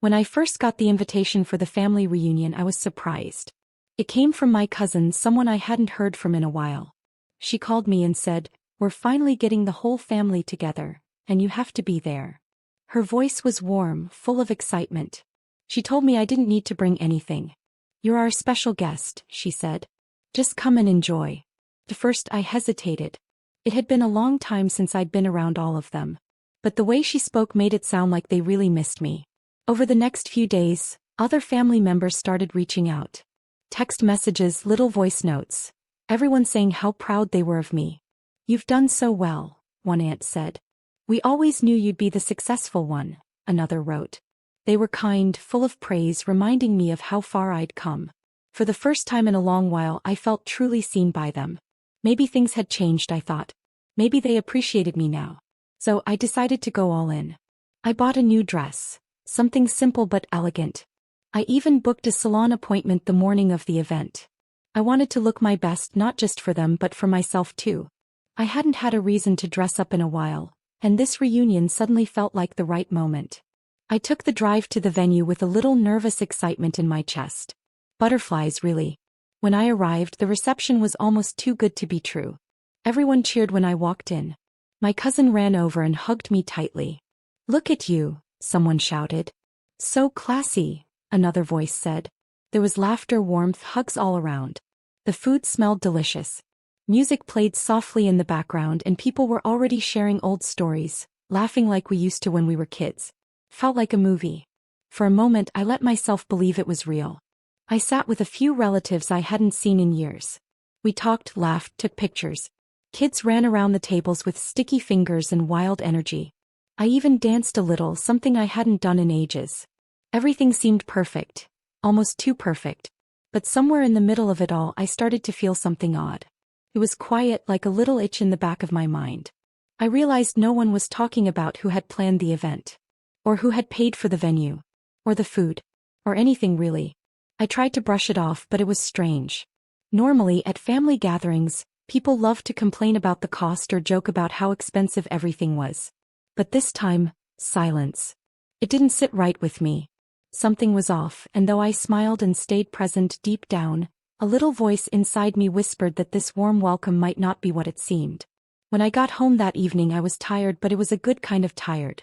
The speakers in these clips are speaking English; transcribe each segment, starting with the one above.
When I first got the invitation for the family reunion, I was surprised. It came from my cousin, someone I hadn't heard from in a while. She called me and said, "We're finally getting the whole family together, and you have to be there." Her voice was warm, full of excitement. She told me I didn't need to bring anything. "You're our special guest," she said. "Just come and enjoy." At first I hesitated. It had been a long time since I'd been around all of them. But the way she spoke made it sound like they really missed me. Over the next few days, other family members started reaching out. Text messages, little voice notes. Everyone saying how proud they were of me. "You've done so well," one aunt said. "We always knew you'd be the successful one," another wrote. They were kind, full of praise, reminding me of how far I'd come. For the first time in a long while, I felt truly seen by them. Maybe things had changed, I thought. Maybe they appreciated me now. So I decided to go all in. I bought a new dress, something simple but elegant. I even booked a salon appointment the morning of the event. I wanted to look my best, not just for them but for myself too. I hadn't had a reason to dress up in a while, and this reunion suddenly felt like the right moment. I took the drive to the venue with a little nervous excitement in my chest. Butterflies, really. When I arrived, the reception was almost too good to be true. Everyone cheered when I walked in. My cousin ran over and hugged me tightly. "Look at you," someone shouted. "So classy," another voice said. There was laughter, warmth, hugs all around. The food smelled delicious. Music played softly in the background and people were already sharing old stories, laughing like we used to when we were kids. Felt like a movie. For a moment I let myself believe it was real. I sat with a few relatives I hadn't seen in years. We talked, laughed, took pictures. Kids ran around the tables with sticky fingers and wild energy. I even danced a little, something I hadn't done in ages. Everything seemed perfect, almost too perfect. But somewhere in the middle of it all I started to feel something odd. It was quiet, like a little itch in the back of my mind. I realized no one was talking about who had planned the event. Or who had paid for the venue. Or the food. Or anything really. I tried to brush it off, but it was strange. Normally, at family gatherings, people loved to complain about the cost or joke about how expensive everything was. But this time, silence. It didn't sit right with me. Something was off, and though I smiled and stayed present deep down, a little voice inside me whispered that this warm welcome might not be what it seemed. When I got home that evening I was tired, but it was a good kind of tired.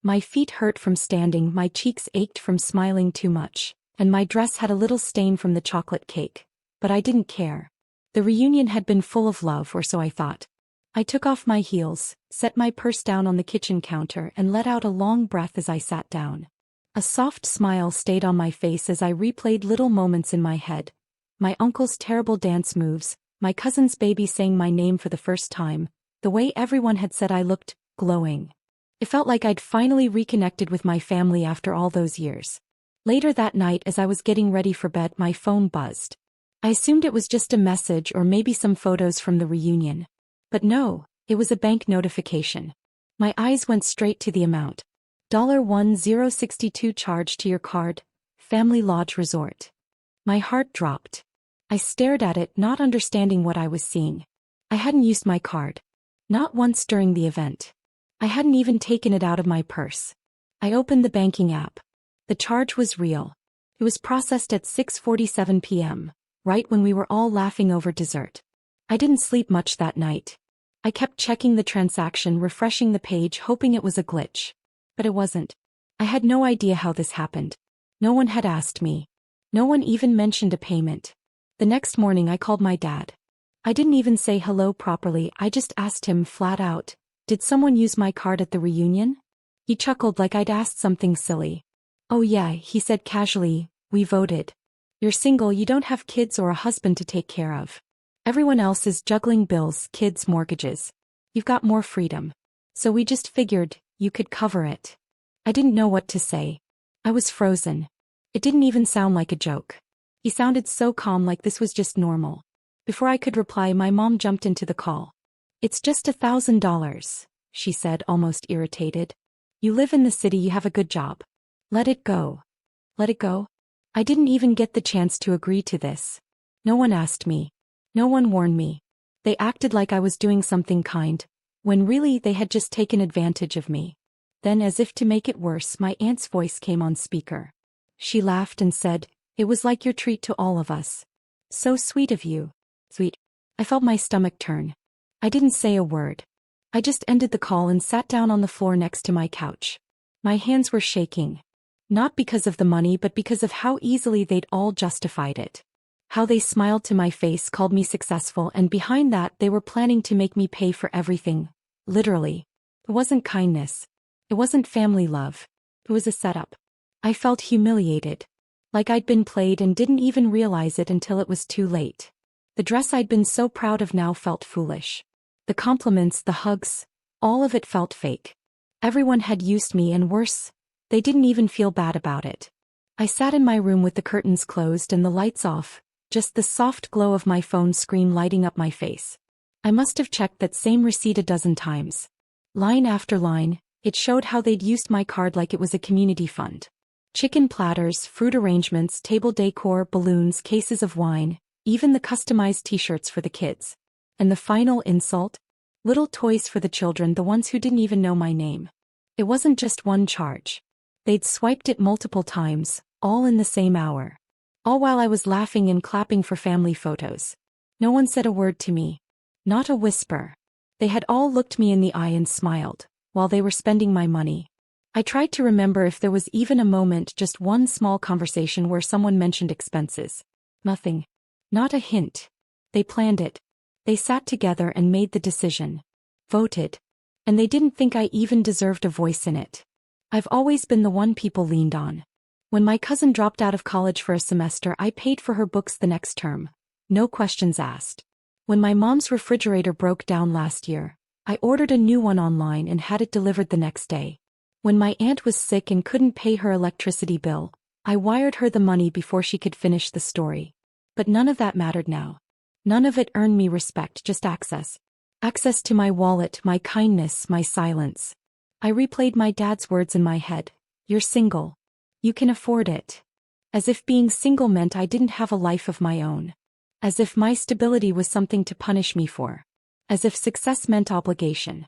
My feet hurt from standing, my cheeks ached from smiling too much, and my dress had a little stain from the chocolate cake. But I didn't care. The reunion had been full of love, or so I thought. I took off my heels, set my purse down on the kitchen counter and let out a long breath as I sat down. A soft smile stayed on my face as I replayed little moments in my head. My uncle's terrible dance moves, my cousin's baby saying my name for the first time, the way everyone had said I looked glowing. It felt like I'd finally reconnected with my family after all those years. Later that night, as I was getting ready for bed, my phone buzzed. I assumed it was just a message or maybe some photos from the reunion. But no, it was a bank notification. My eyes went straight to the amount. $1062 charged to your card, Family Lodge Resort. My heart dropped. I stared at it, not understanding what I was seeing. I hadn't used my card. Not once during the event. I hadn't even taken it out of my purse. I opened the banking app. The charge was real. It was processed at 6:47 p.m., right when we were all laughing over dessert. I didn't sleep much that night. I kept checking the transaction, refreshing the page, hoping it was a glitch. But it wasn't. I had no idea how this happened. No one had asked me. No one even mentioned a payment. The next morning I called my dad. I didn't even say hello properly, I just asked him flat out, "Did someone use my card at the reunion?" He chuckled like I'd asked something silly. "Oh yeah," he said casually, "we voted. You're single, you don't have kids or a husband to take care of. Everyone else is juggling bills, kids, mortgages. You've got more freedom. So we just figured you could cover it." I didn't know what to say. I was frozen. It didn't even sound like a joke. He sounded so calm, like this was just normal. Before I could reply, my mom jumped into the call. "It's just $1,000, she said, almost irritated. "You live in the city, you have a good job. Let it go." Let it go? I didn't even get the chance to agree to this. No one asked me. No one warned me. They acted like I was doing something kind, when really they had just taken advantage of me. Then, as if to make it worse, my aunt's voice came on speaker. She laughed and said, "It was like your treat to all of us. So sweet of you." Sweet. I felt my stomach turn. I didn't say a word. I just ended the call and sat down on the floor next to my couch. My hands were shaking. Not because of the money, but because of how easily they'd all justified it. How they smiled to my face, called me successful, and behind that they were planning to make me pay for everything. Literally. It wasn't kindness. It wasn't family love. It was a setup. I felt humiliated. Like I'd been played and didn't even realize it until it was too late. The dress I'd been so proud of now felt foolish. The compliments, the hugs, all of it felt fake. Everyone had used me, and worse, they didn't even feel bad about it. I sat in my room with the curtains closed and the lights off, just the soft glow of my phone screen lighting up my face. I must have checked that same receipt a dozen times. Line after line, it showed how they'd used my card like it was a community fund. Chicken platters, fruit arrangements, table decor, balloons, cases of wine, even the customized t-shirts for the kids. And the final insult? Little toys for the children, the ones who didn't even know my name. It wasn't just one charge. They'd swiped it multiple times, all in the same hour. All while I was laughing and clapping for family photos. No one said a word to me. Not a whisper. They had all looked me in the eye and smiled, while they were spending my money. I tried to remember if there was even a moment, just one small conversation where someone mentioned expenses. Nothing. Not a hint. They planned it. They sat together and made the decision. Voted. And they didn't think I even deserved a voice in it. I've always been the one people leaned on. When my cousin dropped out of college for a semester, I paid for her books the next term. No questions asked. When my mom's refrigerator broke down last year, I ordered a new one online and had it delivered the next day. When my aunt was sick and couldn't pay her electricity bill, I wired her the money before she could finish the story. But none of that mattered now. None of it earned me respect, just access. Access to my wallet, my kindness, my silence. I replayed my dad's words in my head. "You're single. You can afford it." As if being single meant I didn't have a life of my own. As if my stability was something to punish me for. As if success meant obligation.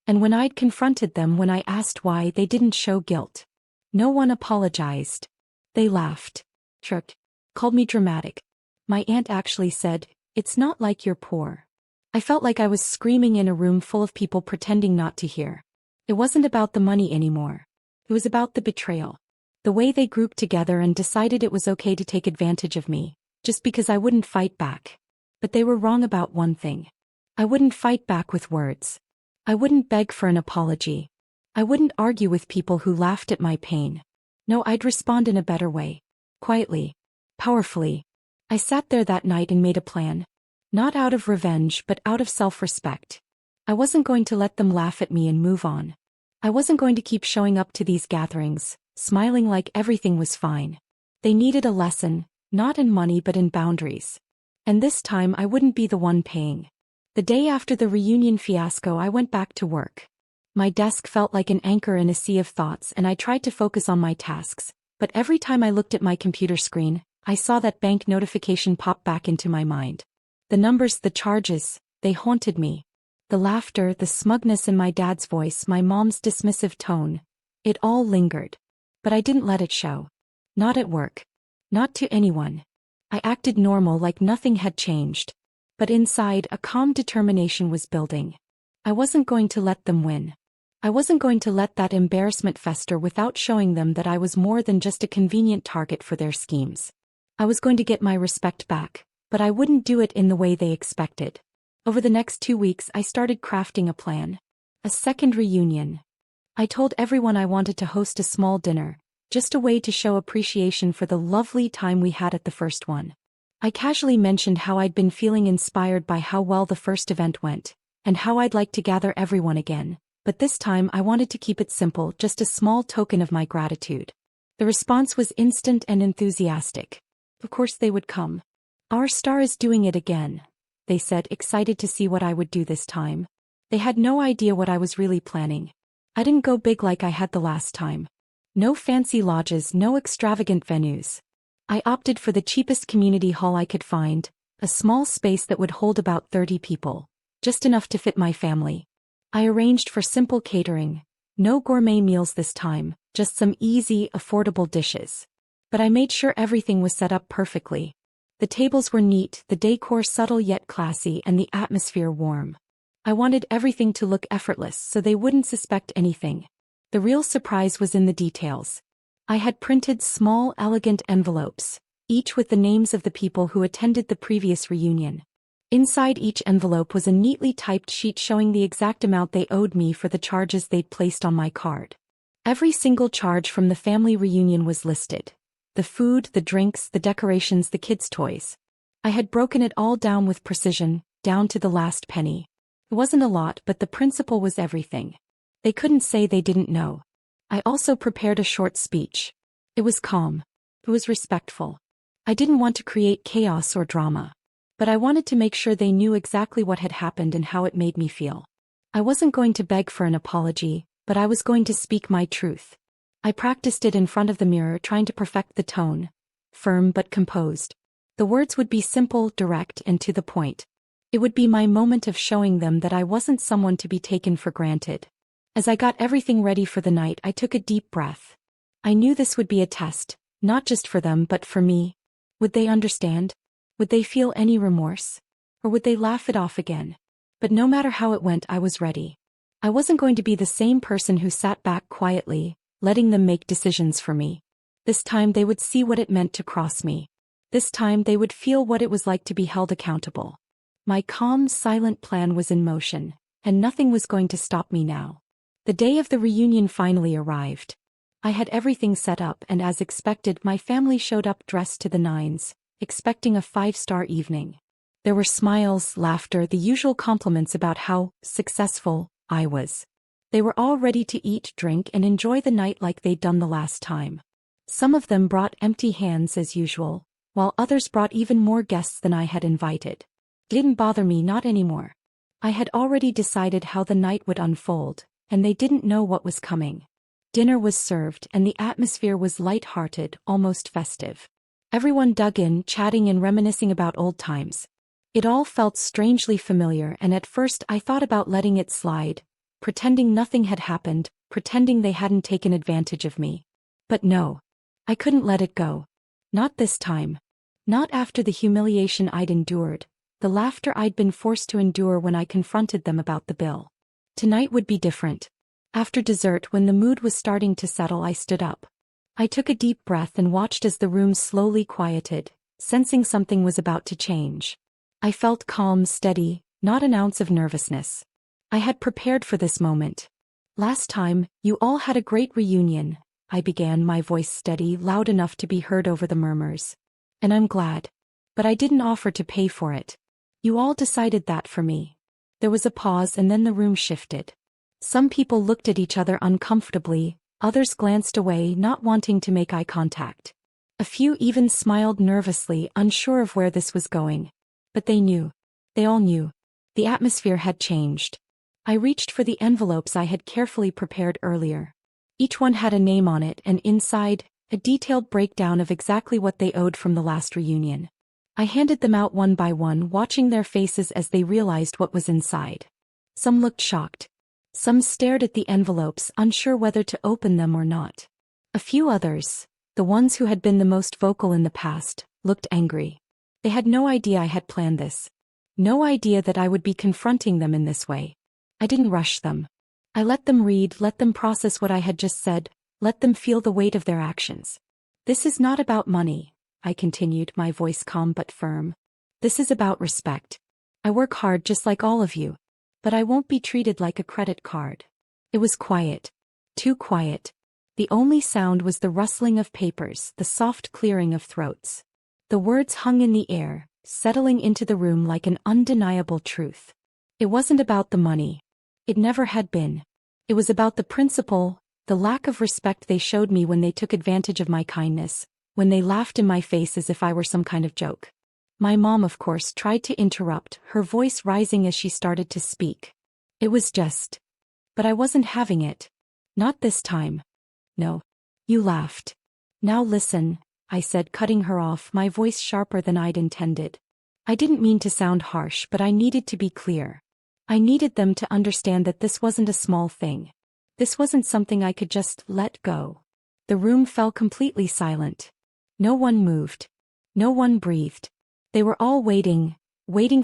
And when I'd confronted them, when I asked why, they didn't show guilt. No one apologized. They laughed. Shrugged. Called me dramatic. My aunt actually said, "It's not like you're poor." I felt like I was screaming in a room full of people pretending not to hear. It wasn't about the money anymore. It was about the betrayal. The way they grouped together and decided it was okay to take advantage of me, just because I wouldn't fight back. But they were wrong about one thing. I wouldn't fight back with words. I wouldn't beg for an apology. I wouldn't argue with people who laughed at my pain. No, I'd respond in a better way. Quietly. Powerfully. I sat there that night and made a plan. Not out of revenge, but out of self-respect. I wasn't going to let them laugh at me and move on. I wasn't going to keep showing up to these gatherings, smiling like everything was fine. They needed a lesson, not in money but in boundaries. And this time I wouldn't be the one paying. The day after the reunion fiasco, I went back to work. My desk felt like an anchor in a sea of thoughts, and I tried to focus on my tasks, but every time I looked at my computer screen, I saw that bank notification pop back into my mind. The numbers, the charges, they haunted me. The laughter, the smugness in my dad's voice, my mom's dismissive tone, it all lingered. But I didn't let it show. Not at work. Not to anyone. I acted normal, like nothing had changed. But inside, a calm determination was building. I wasn't going to let them win. I wasn't going to let that embarrassment fester without showing them that I was more than just a convenient target for their schemes. I was going to get my respect back, but I wouldn't do it in the way they expected. Over the next 2 weeks, I started crafting a plan. A second reunion. I told everyone I wanted to host a small dinner, just a way to show appreciation for the lovely time we had at the first one. I casually mentioned how I'd been feeling inspired by how well the first event went, and how I'd like to gather everyone again, but this time I wanted to keep it simple, just a small token of my gratitude. The response was instant and enthusiastic. Of course they would come. "Our star is doing it again," they said, excited to see what I would do this time. They had no idea what I was really planning. I didn't go big like I had the last time. No fancy lodges, no extravagant venues. I opted for the cheapest community hall I could find, a small space that would hold about 30 people, just enough to fit my family. I arranged for simple catering, No gourmet meals this time, just some easy, affordable dishes. But I made sure everything was set up perfectly. The tables were neat, the decor subtle yet classy, and the atmosphere warm. I wanted everything to look effortless so they wouldn't suspect anything. The real surprise was in the details. I had printed small, elegant envelopes, each with the names of the people who attended the previous reunion. Inside each envelope was a neatly typed sheet showing the exact amount they owed me for the charges they'd placed on my card. Every single charge from the family reunion was listed. The food, the drinks, the decorations, the kids' toys. I had broken it all down with precision, down to the last penny. It wasn't a lot, but the principle was everything. They couldn't say they didn't know. I also prepared a short speech. It was calm. It was respectful. I didn't want to create chaos or drama. But I wanted to make sure they knew exactly what had happened and how it made me feel. I wasn't going to beg for an apology, but I was going to speak my truth. I practiced it in front of the mirror, trying to perfect the tone. Firm but composed. The words would be simple, direct, and to the point. It would be my moment of showing them that I wasn't someone to be taken for granted. As I got everything ready for the night, I took a deep breath. I knew this would be a test, not just for them but for me. Would they understand? Would they feel any remorse? Or would they laugh it off again? But no matter how it went, I was ready. I wasn't going to be the same person who sat back quietly, letting them make decisions for me. This time they would see what it meant to cross me. This time they would feel what it was like to be held accountable. My calm, silent plan was in motion, and nothing was going to stop me now. The day of the reunion finally arrived. I had everything set up, and as expected, my family showed up dressed to the nines, expecting a 5-star evening. There were smiles, laughter, the usual compliments about how successful I was. They were all ready to eat, drink, and enjoy the night like they'd done the last time. Some of them brought empty hands as usual, while others brought even more guests than I had invited. Didn't bother me, not anymore. I had already decided how the night would unfold, and they didn't know what was coming. Dinner was served, and the atmosphere was light-hearted, almost festive. Everyone dug in, chatting and reminiscing about old times. It all felt strangely familiar, and at first I thought about letting it slide, pretending nothing had happened, pretending they hadn't taken advantage of me. But no. I couldn't let it go. Not this time. Not after the humiliation I'd endured, the laughter I'd been forced to endure when I confronted them about the bill. Tonight would be different. After dessert, when the mood was starting to settle, I stood up. I took a deep breath and watched as the room slowly quieted, sensing something was about to change. I felt calm, steady, not an ounce of nervousness. I had prepared for this moment. Last time, you all had a great reunion, I began, my voice steady, loud enough to be heard over the murmurs. And I'm glad. But I didn't offer to pay for it. You all decided that for me. There was a pause, and then the room shifted. Some people looked at each other uncomfortably, others glanced away, not wanting to make eye contact. A few even smiled nervously, unsure of where this was going. But they knew. They all knew. The atmosphere had changed. I reached for the envelopes I had carefully prepared earlier. Each one had a name on it, and inside, a detailed breakdown of exactly what they owed from the last reunion. I handed them out one by one, watching their faces as they realized what was inside. Some looked shocked. Some stared at the envelopes, unsure whether to open them or not. A few others, the ones who had been the most vocal in the past, looked angry. They had no idea I had planned this. No idea that I would be confronting them in this way. I didn't rush them. I let them read, let them process what I had just said, let them feel the weight of their actions. This is not about money, I continued, my voice calm but firm. This is about respect. I work hard just like all of you. But I won't be treated like a credit card. It was quiet. Too quiet. The only sound was the rustling of papers, the soft clearing of throats. The words hung in the air, settling into the room like an undeniable truth. It wasn't about the money. It never had been. It was about the principle, the lack of respect they showed me when they took advantage of my kindness, when they laughed in my face as if I were some kind of joke. My mom, of course, tried to interrupt, her voice rising as she started to speak. It was just. But I wasn't having it. Not this time. No. You laughed. Now listen, I said, cutting her off, my voice sharper than I'd intended. I didn't mean to sound harsh, but I needed to be clear. I needed them to understand that this wasn't a small thing. This wasn't something I could just let go. The room fell completely silent. No one moved. No one breathed. They were all waiting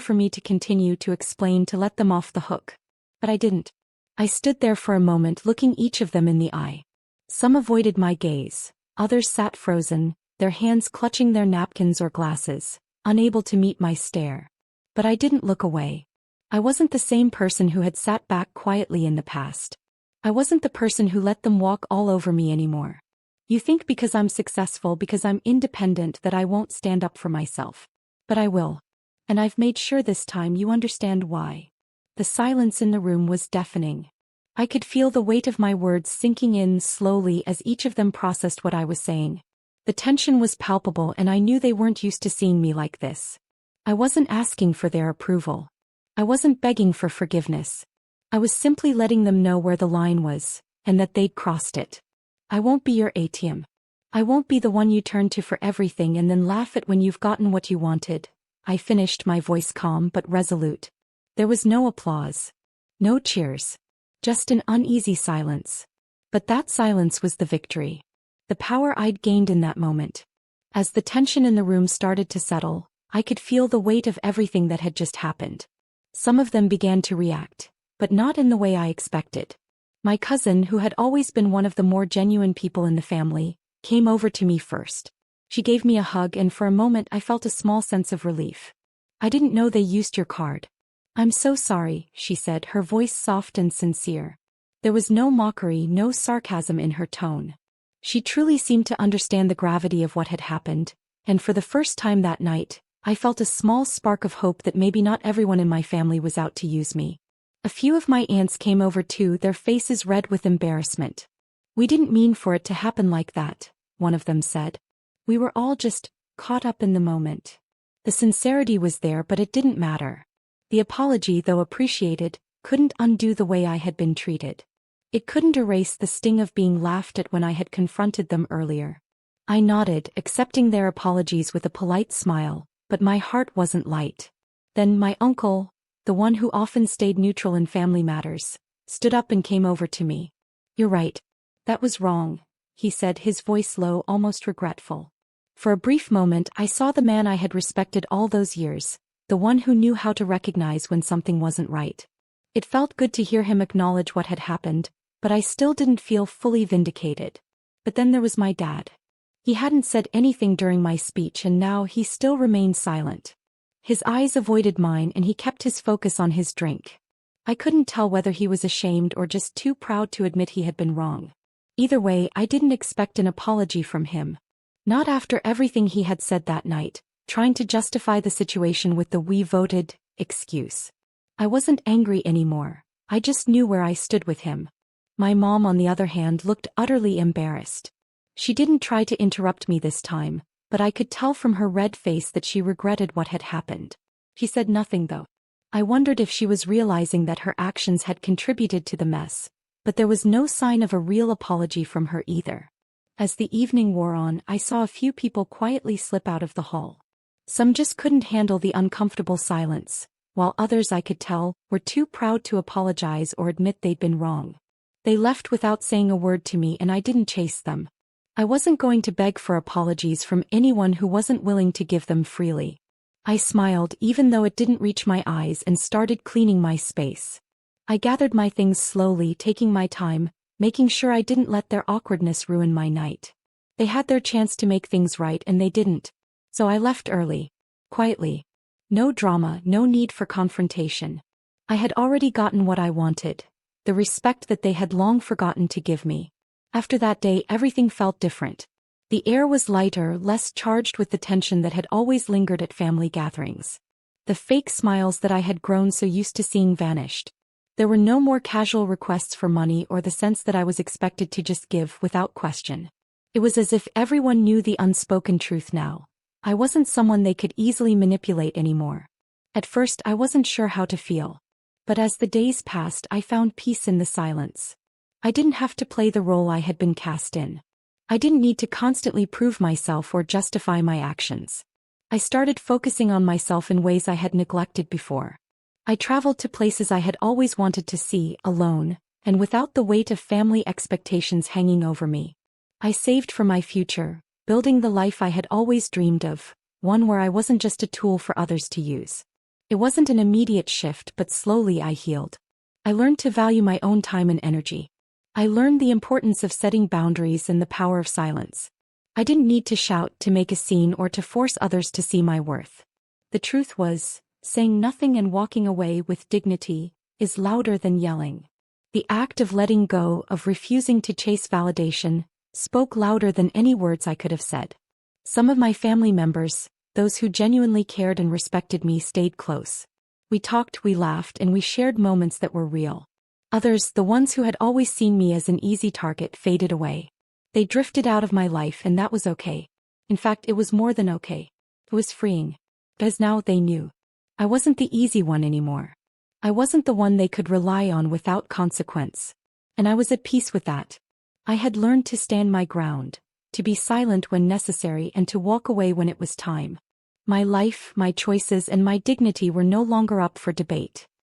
for me to continue to explain, to let them off the hook. But I didn't. I stood there for a moment, looking each of them in the eye. Some avoided my gaze. Others sat frozen, their hands clutching their napkins or glasses, unable to meet my stare. But I didn't look away. I wasn't the same person who had sat back quietly in the past. I wasn't the person who let them walk all over me anymore. You think because I'm successful, because I'm independent, that I won't stand up for myself. But I will. And I've made sure this time you understand why. The silence in the room was deafening. I could feel the weight of my words sinking in slowly as each of them processed what I was saying. The tension was palpable, and I knew they weren't used to seeing me like this. I wasn't asking for their approval. I wasn't begging for forgiveness. I was simply letting them know where the line was, and that they'd crossed it. I won't be your ATM. I won't be the one you turn to for everything and then laugh at when you've gotten what you wanted. I finished, my voice calm but resolute. There was no applause. No cheers. Just an uneasy silence. But that silence was the victory. The power I'd gained in that moment. As the tension in the room started to settle, I could feel the weight of everything that had just happened. Some of them began to react, but not in the way I expected. My cousin, who had always been one of the more genuine people in the family, came over to me first. She gave me a hug, and for a moment I felt a small sense of relief. I didn't know they used your card. I'm so sorry, she said, her voice soft and sincere. There was no mockery, no sarcasm in her tone. She truly seemed to understand the gravity of what had happened, and for the first time that night, I felt a small spark of hope that maybe not everyone in my family was out to use me. A few of my aunts came over too, their faces red with embarrassment. We didn't mean for it to happen like that, one of them said. We were all just caught up in the moment. The sincerity was there, but it didn't matter. The apology, though appreciated, couldn't undo the way I had been treated. It couldn't erase the sting of being laughed at when I had confronted them earlier. I nodded, accepting their apologies with a polite smile, but my heart wasn't light. Then my uncle, the one who often stayed neutral in family matters, stood up and came over to me. You're right. That was wrong, he said, his voice low, almost regretful. For a brief moment I saw the man I had respected all those years, the one who knew how to recognize when something wasn't right. It felt good to hear him acknowledge what had happened, but I still didn't feel fully vindicated. But then there was my dad. He hadn't said anything during my speech, and now he still remained silent. His eyes avoided mine, and he kept his focus on his drink. I couldn't tell whether he was ashamed or just too proud to admit he had been wrong. Either way, I didn't expect an apology from him. Not after everything he had said that night, trying to justify the situation with the "we voted" excuse. I wasn't angry anymore. I just knew where I stood with him. My mom, on the other hand, looked utterly embarrassed. She didn't try to interrupt me this time, but I could tell from her red face that she regretted what had happened. She said nothing, though. I wondered if she was realizing that her actions had contributed to the mess, but there was no sign of a real apology from her either. As the evening wore on, I saw a few people quietly slip out of the hall. Some just couldn't handle the uncomfortable silence, while others, I could tell, were too proud to apologize or admit they'd been wrong. They left without saying a word to me, and I didn't chase them. I wasn't going to beg for apologies from anyone who wasn't willing to give them freely. I smiled, even though it didn't reach my eyes, and started cleaning my space. I gathered my things slowly, taking my time, making sure I didn't let their awkwardness ruin my night. They had their chance to make things right, and they didn't. So I left early. Quietly. No drama, no need for confrontation. I had already gotten what I wanted, the respect that they had long forgotten to give me. After that day, everything felt different. The air was lighter, less charged with the tension that had always lingered at family gatherings. The fake smiles that I had grown so used to seeing vanished. There were no more casual requests for money or the sense that I was expected to just give without question. It was as if everyone knew the unspoken truth now. I wasn't someone they could easily manipulate anymore. At first, I wasn't sure how to feel. But as the days passed, I found peace in the silence. I didn't have to play the role I had been cast in. I didn't need to constantly prove myself or justify my actions. I started focusing on myself in ways I had neglected before. I traveled to places I had always wanted to see, alone, And without the weight of family expectations hanging over me, I saved for my future, building the life I had always dreamed of, one where I wasn't just a tool for others to use. It wasn't an immediate shift, but slowly I healed. I learned to value my own time and energy. I learned the importance of setting boundaries and the power of silence. I didn't need to shout to make a scene or to force others to see my worth. The truth was, saying nothing and walking away with dignity is louder than yelling. The act of letting go, of refusing to chase validation, spoke louder than any words I could have said. Some of my family members, those who genuinely cared and respected me, stayed close. We talked, we laughed, and we shared moments that were real. Others, the ones who had always seen me as an easy target, faded away. They drifted out of my life, and that was okay. In fact, it was more than okay. It was freeing. Because now they knew. I wasn't the easy one anymore. I wasn't the one they could rely on without consequence. And I was at peace with that. I had learned to stand my ground, to be silent when necessary, and to walk away when it was time. My life, my choices, and my dignity were no longer up for debate.